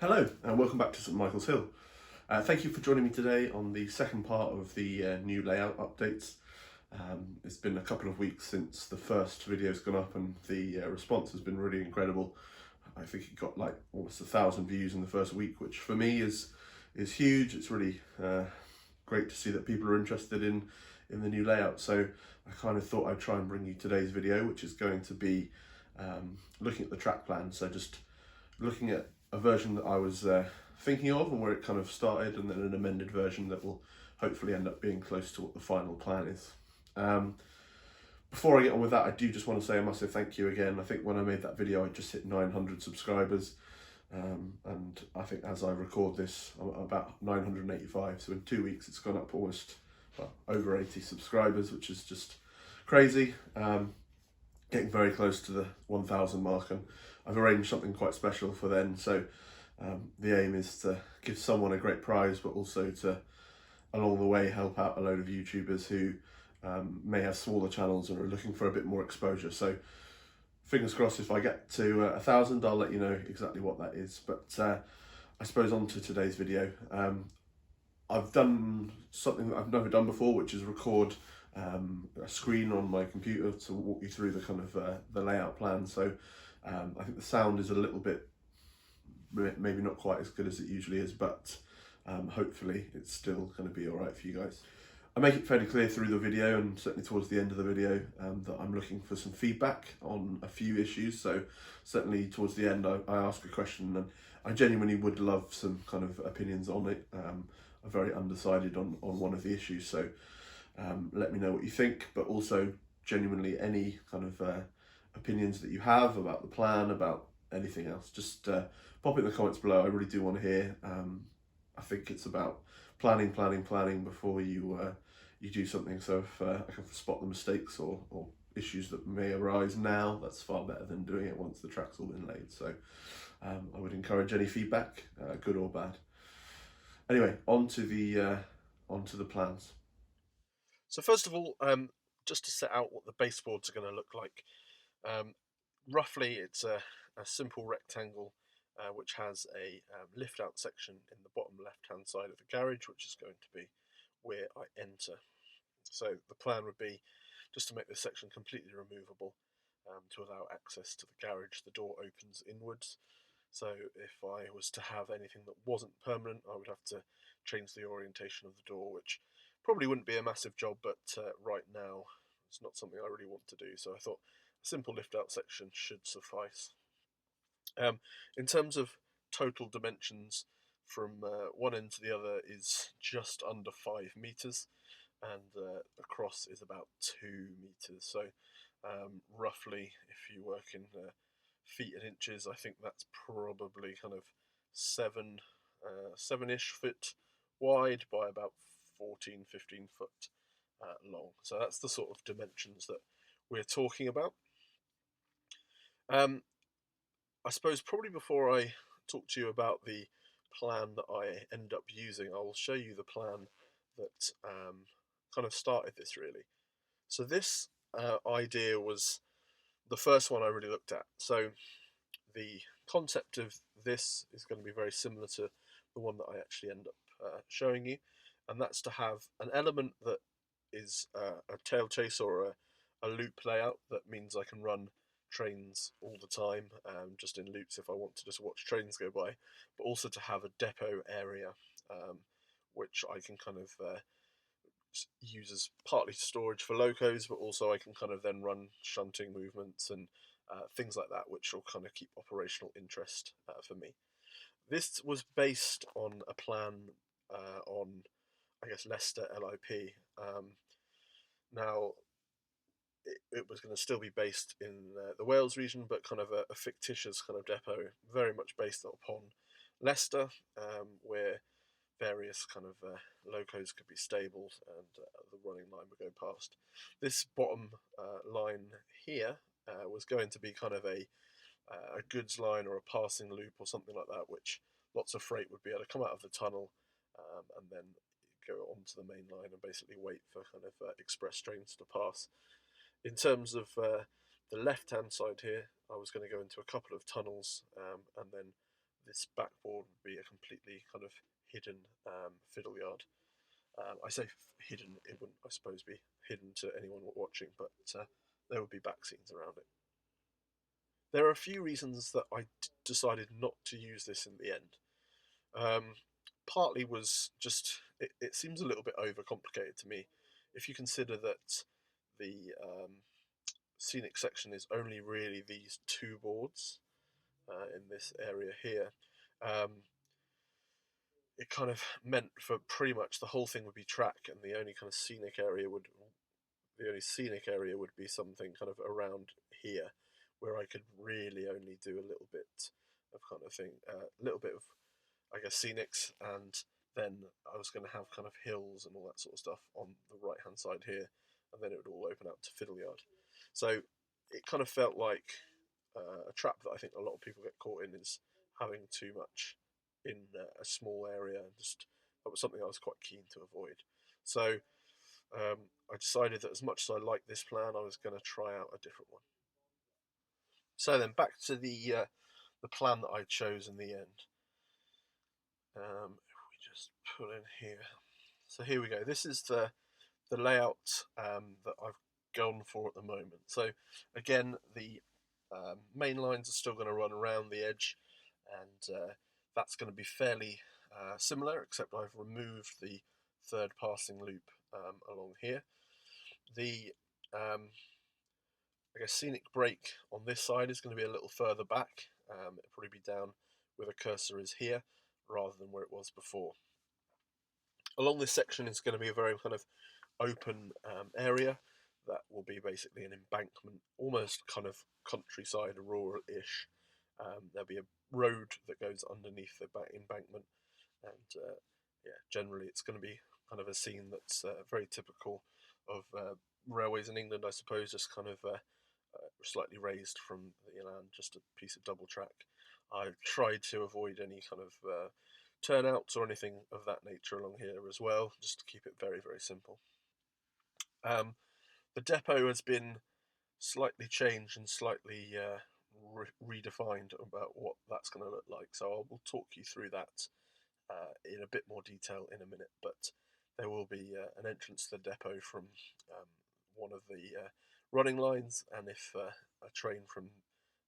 Hello and welcome back to St Michael's Hill. Thank you for joining me today on the second part of the new layout updates. It's been a couple of weeks since the first video's gone up and the response has been really incredible. I think it got like almost 1,000 views in the first week, which for me is huge. It's really great to see that people are interested in the new layout. So I kind of thought I'd try and bring you today's video, which is going to be looking at the track plan. So just looking at a version that I was thinking of and where it kind of started, and then an amended version that will hopefully end up being close to what the final plan is. Before I get on with that, I do just want to say a massive thank you again. I think when I made that video, I just hit 900 subscribers. And I think as I record this, I'm about 985. So in 2 weeks, it's gone up almost over 80 subscribers, which is just crazy. Getting very close to the 1,000 mark, and I've arranged something quite special for then. So the aim is to give someone a great prize, but also to, along the way, help out a load of YouTubers who may have smaller channels and are looking for a bit more exposure. So fingers crossed, if I get to 1,000, I'll let you know exactly what that is. But I suppose on to today's video. I've done something that I've never done before, which is record a screen on my computer to walk you through the kind of the layout plan. So I think the sound is a little bit, maybe not quite as good as it usually is, but hopefully it's still going to be all right for you guys. I make it fairly clear through the video, and certainly towards the end of the video, that I'm looking for some feedback on a few issues. So certainly towards the end, I ask a question, and I genuinely would love some kind of opinions on it. I'm very undecided on one of the issues, so let me know what you think, but also genuinely any kind of opinions that you have about the plan, about anything else, just pop it in the comments below. I really do want to hear. I think it's about planning before you do something. So if I can spot the mistakes or issues that may arise now, that's far better than doing it once the track's all been laid. So I would encourage any feedback, good or bad. Anyway, on to the plans. So first of all, just to set out what the baseboards are going to look like. Roughly, it's a simple rectangle which has a lift-out section in the bottom left-hand side of the garage, which is going to be where I enter. So the plan would be just to make this section completely removable to allow access to the garage. The door opens inwards. So if I was to have anything that wasn't permanent, I would have to change the orientation of the door, which probably wouldn't be a massive job, but right now it's not something I really want to do. So I thought a simple lift out section should suffice. In terms of total dimensions, from one end to the other is just under 5 meters, and across is about 2 meters. So roughly, if you work in feet and inches, I think that's probably kind of 7-ish foot wide by about 14-15 foot long. So that's the sort of dimensions that we're talking about. I suppose probably before I talk to you about the plan that I end up using, I will show you the plan that kind of started this really. So this idea was the first one I really looked at. So the concept of this is going to be very similar to the one that I actually end up showing you, and that's to have an element that is a tail chase or a loop layout. That means I can run trains all the time, just in loops if I want to just watch trains go by, but also to have a depot area which I can kind of use as partly storage for locos, but also I can kind of then run shunting movements and things like that, which will kind of keep operational interest for me. This was based on a plan on, I guess, Leicester LIP. Now, it was going to still be based in the Wales region, but kind of a fictitious kind of depot, very much based upon Leicester, where various kind of locos could be stabled and the running line would go past. This bottom line here was going to be kind of a goods line or a passing loop or something like that, which lots of freight would be able to come out of the tunnel and then go onto the main line and basically wait for kind of express trains to pass. In terms of the left-hand side here, I was going to go into a couple of tunnels and then this backboard would be a completely kind of hidden fiddle yard. I say hidden, it wouldn't, I suppose, be hidden to anyone watching, but there would be back scenes around it. There are a few reasons that I decided not to use this in the end. Partly was just, it seems a little bit overcomplicated to me. If you consider that the scenic section is only really these two boards in this area here, it kind of meant for pretty much the whole thing would be track, and the only kind of scenic area would be something kind of around here, where I could really only do a little bit of kind of thing, a little bit of, I guess, scenics, and then I was going to have kind of hills and all that sort of stuff on the right hand side here, and then it would all open out to fiddle yard. So it kind of felt like a trap that I think a lot of people get caught in, is having too much in a small area, and just that was something I was quite keen to avoid. So I decided that as much as I liked this plan, I was going to try out a different one. So then back to the plan that I chose in the end. If we just put in here, so here we go. This is the layout that I've gone for at the moment. So again, the main lines are still going to run around the edge, and that's going to be fairly similar, except I've removed the third passing loop along here. The I guess scenic break on this side is going to be a little further back. It'll probably be down where the cursor is here, rather than where it was before. Along this section is going to be a very kind of open area that will be basically an embankment, almost kind of countryside, rural-ish. There'll be a road that goes underneath the embankment, and yeah, generally it's going to be kind of a scene that's very typical of railways in England, I suppose, just kind of slightly raised from the land, just a piece of double track. I've tried to avoid any kind of turnouts or anything of that nature along here as well, just to keep it very, very simple. The depot has been slightly changed and slightly redefined about what that's going to look like, so I will talk you through that in a bit more detail in a minute. But there will be an entrance to the depot from one of the running lines, and if a train from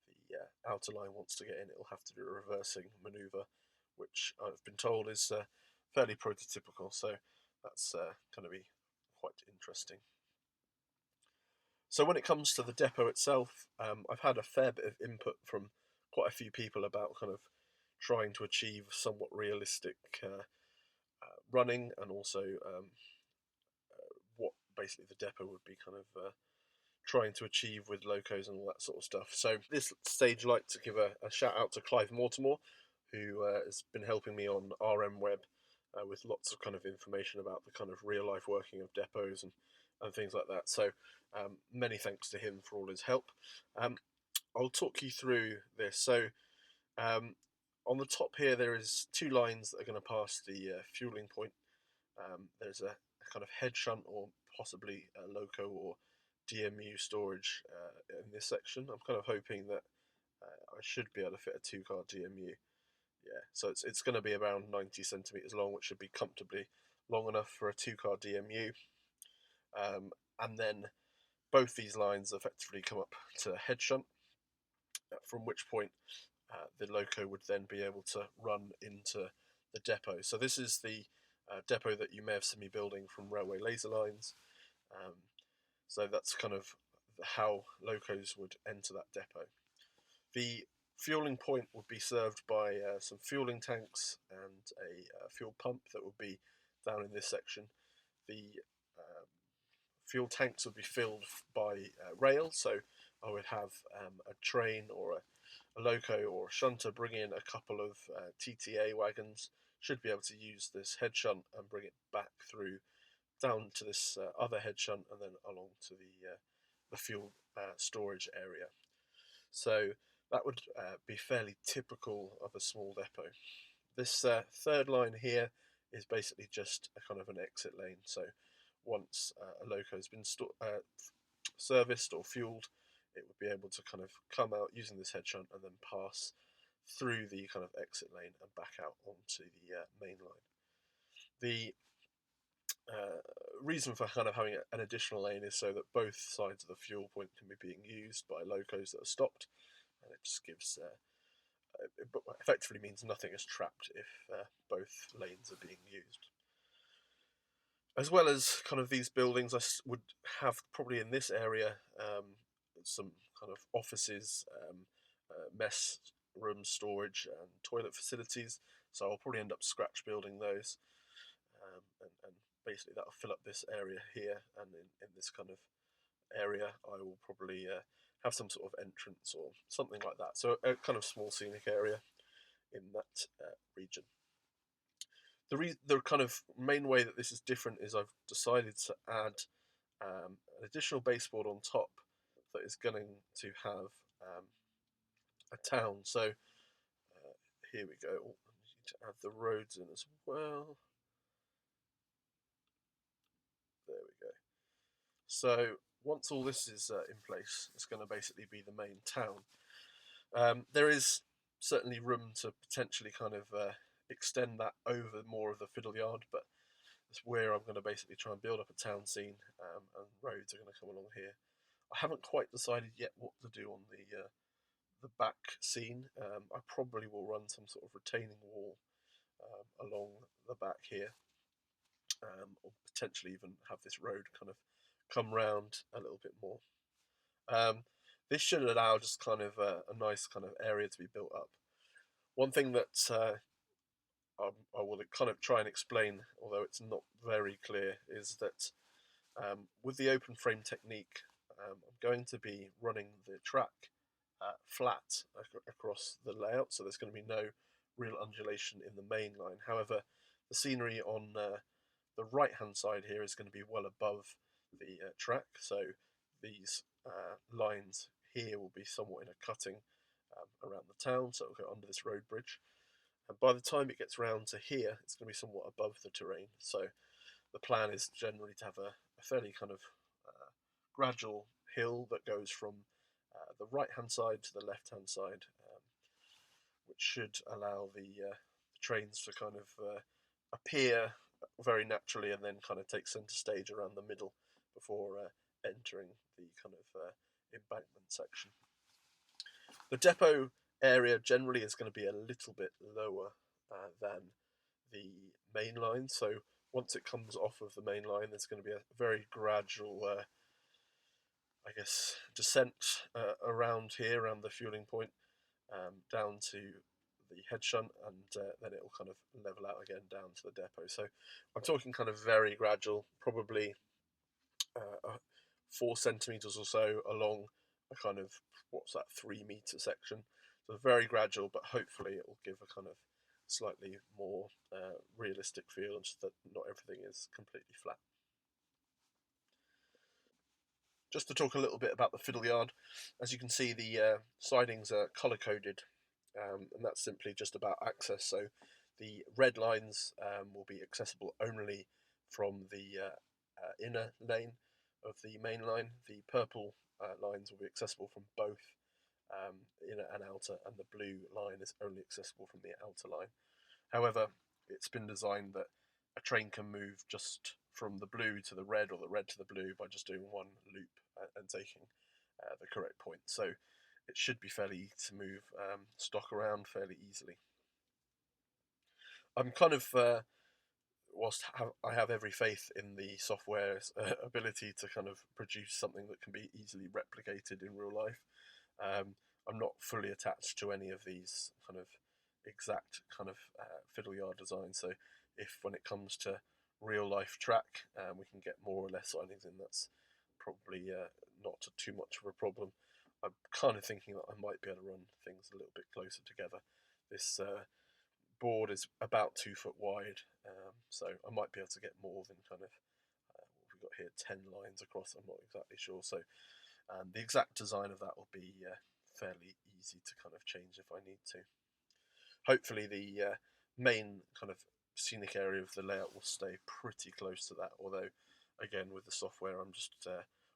the outer line wants to get in, it'll have to do a reversing manoeuvre, which I've been told is fairly prototypical, so that's going to be quite interesting. So when it comes to the depot itself, I've had a fair bit of input from quite a few people about kind of trying to achieve somewhat realistic running, and also what basically the depot would be kind of trying to achieve with locos and all that sort of stuff. So this stage, I'd like to give a shout out to Clive Mortimer, who has been helping me on RM Web with lots of kind of information about the kind of real life working of depots and things like that. So many thanks to him for all his help. I'll talk you through this. So on the top here, there is two lines that are going to pass the fueling point. There's a kind of head shunt, or possibly a loco or DMU storage in this section. I'm kind of hoping that I should be able to fit a 2-car DMU. Yeah, so it's going to be around 90 centimeters long, which should be comfortably long enough for a 2-car DMU. And then both these lines effectively come up to a head shunt, from which point the loco would then be able to run into the depot. So this is the depot that you may have seen me building from railway laser lines. So that's kind of how locos would enter that depot. The fueling point would be served by some fueling tanks and a fuel pump that would be down in this section. The fuel tanks would be filled by rail, so I would have a train or a loco or a shunter bring in a couple of TTA wagons, should be able to use this head shunt and bring it back through down to this other head shunt, and then along to the fuel storage area. So that would be fairly typical of a small depot. This third line here is basically just a kind of an exit lane. So once a loco has been serviced or fueled, it would be able to kind of come out using this head shunt and then pass through the kind of exit lane and back out onto the main line. The reason for kind of having an additional lane is so that both sides of the fuel point can be being used by locos that are stopped, and it just gives it effectively means nothing is trapped if both lanes are being used. As well as kind of these buildings, I would have probably in this area some kind of offices, mess rooms, storage, and toilet facilities. So I'll probably end up scratch building those, and basically that'll fill up this area here. And in this kind of area, I will probably have some sort of entrance or something like that. So a kind of small scenic area in that region. The kind of main way that this is different is I've decided to add an additional baseboard on top that is going to have a town. So here we go. Oh, I need to add the roads in as well. There we go. So once all this is in place, it's going to basically be the main town. There is certainly room to potentially kind of extend that over more of the fiddle yard, but it's where I'm going to basically try and build up a town scene, and roads are going to come along here. I haven't quite decided yet what to do on the back scene. I probably will run some sort of retaining wall along the back here, or potentially even have this road kind of come round a little bit more. This should allow just kind of a nice kind of area to be built up. One thing that I will kind of try and explain, although it's not very clear, is that with the open frame technique, I'm going to be running the track flat across the layout, so there's going to be no real undulation in the main line. However, the scenery on the right hand side here is going to be well above the track, so these lines here will be somewhat in a cutting around the town, so it'll go under this road bridge. And by the time it gets round to here, it's going to be somewhat above the terrain. So the plan is generally to have a fairly kind of gradual hill that goes from the right-hand side to the left-hand side, which should allow the trains to kind of appear very naturally and then kind of take centre stage around the middle before entering the kind of embankment section. The depot area generally is going to be a little bit lower than the main line, so once it comes off of the main line, there's going to be a very gradual I guess descent around here, around the fueling point, down to the head shunt, and then it will kind of level out again down to the depot. So I'm talking kind of very gradual, probably 4 centimeters or so along a kind of, what's that, 3 meter section. So very gradual, but hopefully it will give a kind of slightly more realistic feel, and just that not everything is completely flat. Just to talk a little bit about the fiddle yard, as you can see, the sidings are colour coded, and that's simply just about access. So the red lines will be accessible only from the inner lane of the main line. The purple lines will be accessible from both inner and outer, and the blue line is only accessible from the outer line. However, it's been designed that a train can move just from the blue to the red, or the red to the blue, by just doing one loop and taking the correct point. So it should be fairly easy to move stock around fairly easily. I'm kind of, whilst I have every faith in the software's ability to kind of produce something that can be easily replicated in real life, I'm not fully attached to any of these kind of exact kind of fiddle yard design. So if when it comes to real life track, we can get more or less sidings in, that's probably not too much of a problem. I'm kind of thinking that I might be able to run things a little bit closer together. This board is about 2 foot wide, so I might be able to get more than kind of what we've got here, 10 lines across. I'm not exactly sure. So the exact design of that will be fairly easy to kind of change if I need to. Hopefully the main kind of scenic area of the layout will stay pretty close to that, although again with the software I'm just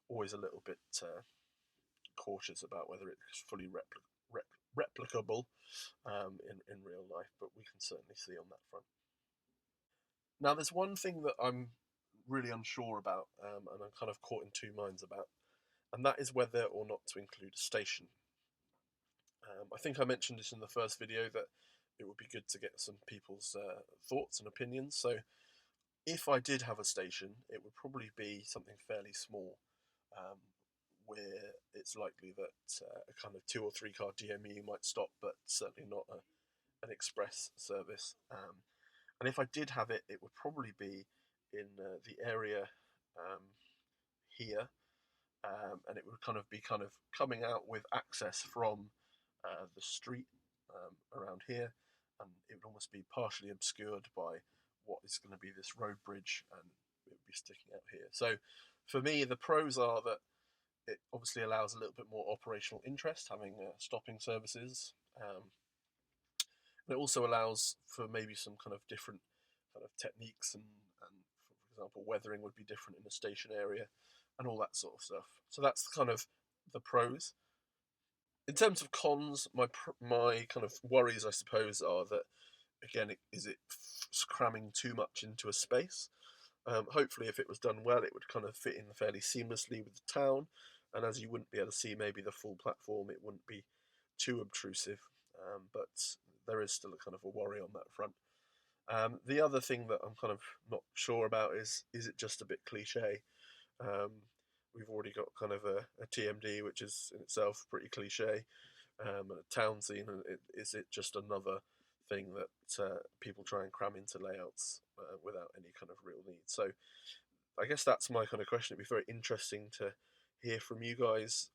always a little bit cautious about whether it's fully replicable in real life, but we can certainly see on that front. Now, there's one thing that I'm really unsure about, and I'm kind of caught in two minds about, and that is whether or not to include a station. I think I mentioned this in the first video that it would be good to get some people's thoughts and opinions. So if I did have a station, it would probably be something fairly small, where it's likely that a kind of 2 or 3 car DMU might stop, but certainly not an express service. And if I did have it, it would probably be in the area here, and it would kind of be coming out with access from the street around here, and it would almost be partially obscured by what is going to be this road bridge, and it would be sticking out here. So for me, the pros are that it obviously allows a little bit more operational interest, having stopping services. And it also allows for maybe some kind of different kind of techniques, and for example, weathering would be different in a station area, and all that sort of stuff. So that's kind of the pros. In terms of cons, my kind of worries, I suppose, are that again, is it cramming too much into a space? Hopefully, if it was done well, it would kind of fit in fairly seamlessly with the town, and as you wouldn't be able to see maybe the full platform, it wouldn't be too obtrusive. But there is still a kind of a worry on that front. The other thing that I'm kind of not sure about is it just a bit cliche? We've already got kind of a TMD, which is in itself pretty cliche, and a town scene, and is it just another thing that people try and cram into layouts without any kind of real need? So I guess that's my kind of question. It'd be very interesting to hear from you guys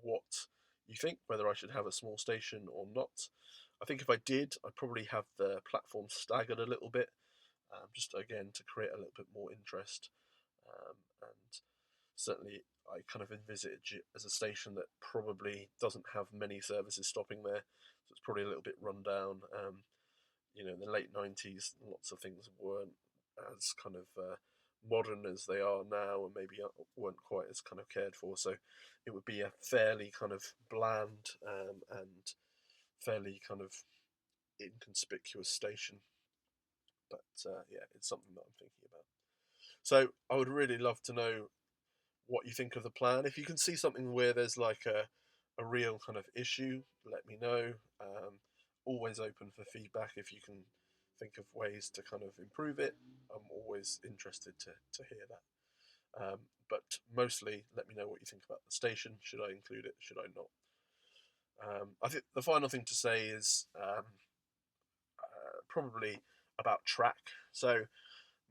what you think, whether I should have a small station or not. I think if I did, I'd probably have the platform staggered a little bit, just again to create a little bit more interest. And certainly, I kind of envisage it as a station that probably doesn't have many services stopping there, so it's probably a little bit run down. In the late 90s, lots of things weren't as kind of modern as they are now, and maybe weren't quite as kind of cared for. So it would be a fairly kind of bland and fairly kind of inconspicuous station. But yeah, it's something that I'm thinking about. So I would really love to know what you think of the plan. If you can see something where there's like a real kind of issue, let me know. Always open for feedback if you can think of ways to kind of improve it. I'm always interested to hear that. But mostly, let me know what you think about the station. Should I include it? Should I not? I think the final thing to say is probably about track. So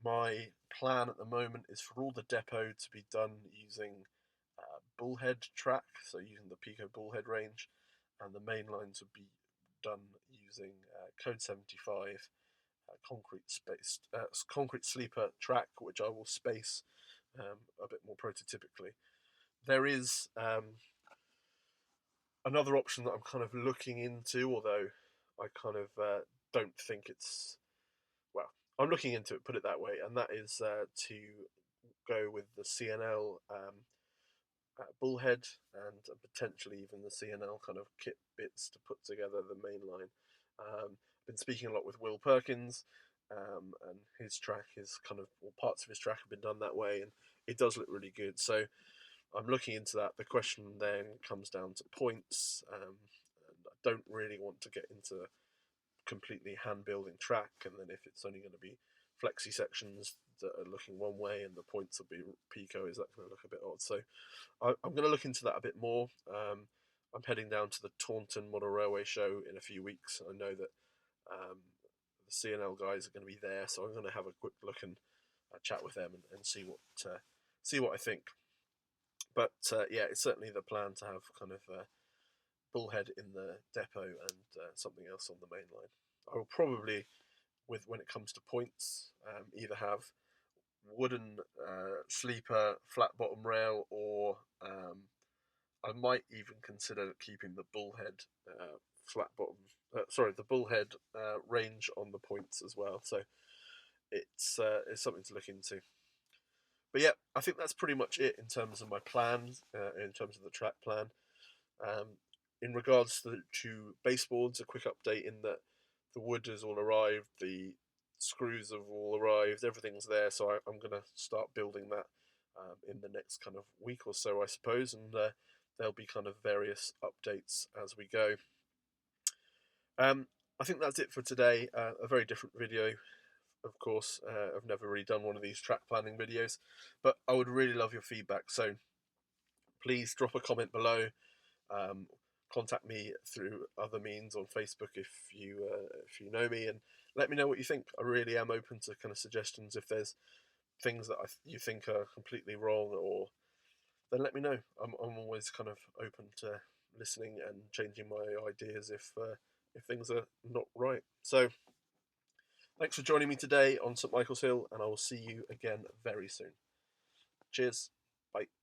my plan at the moment is for all the depot to be done using bullhead track, so using the Pico bullhead range, and the main lines would be done using Code 75 concrete sleeper track, which I will space a bit more prototypically. There is another option that I'm kind of looking into, although I kind of don't think it's, well, I'm looking into it, put it that way, and that is to go with the CNL bullhead and potentially even the CNL kind of kit bits to put together the main line. Been speaking a lot with Will Perkins, and his track is kind of, or parts of his track have been done that way, and it does look really good. So I'm looking into that. The question then comes down to points, and I don't really want to get into completely hand building track, and then if it's only going to be flexi sections that are looking one way and the points will be Pico, is that going to look a bit odd? So I'm going to look into that a bit more. I'm heading down to the Taunton Model Railway Show in a few weeks. I know that the CNL guys are going to be there, so I'm going to have a quick look and chat with them and see what I think. But yeah, it's certainly the plan to have kind of bullhead in the depot and something else on the main line. I will probably, when it comes to points, either have wooden sleeper flat bottom rail, or I might even consider keeping the bullhead flat bottom. The bullhead range on the points as well. So it's something to look into. But yeah, I think that's pretty much it in terms of my plans, in terms of the track plan. in regards to baseboards, a quick update in that the wood has all arrived, the screws have all arrived, everything's there. So I'm going to start building that in the next kind of week or so, I suppose, and there'll be kind of various updates as we go. I think that's it for today. A very different video, of course. I've never really done one of these track planning videos, but I would really love your feedback. So please drop a comment below. Contact me through other means on Facebook if you know me, and let me know what you think. I really am open to kind of suggestions. If there's things that you think are completely wrong, or then let me know. I'm always kind of open to listening and changing my ideas if things are not right. So thanks for joining me today on St Michael's Hill, and I will see you again very soon. Cheers. Bye.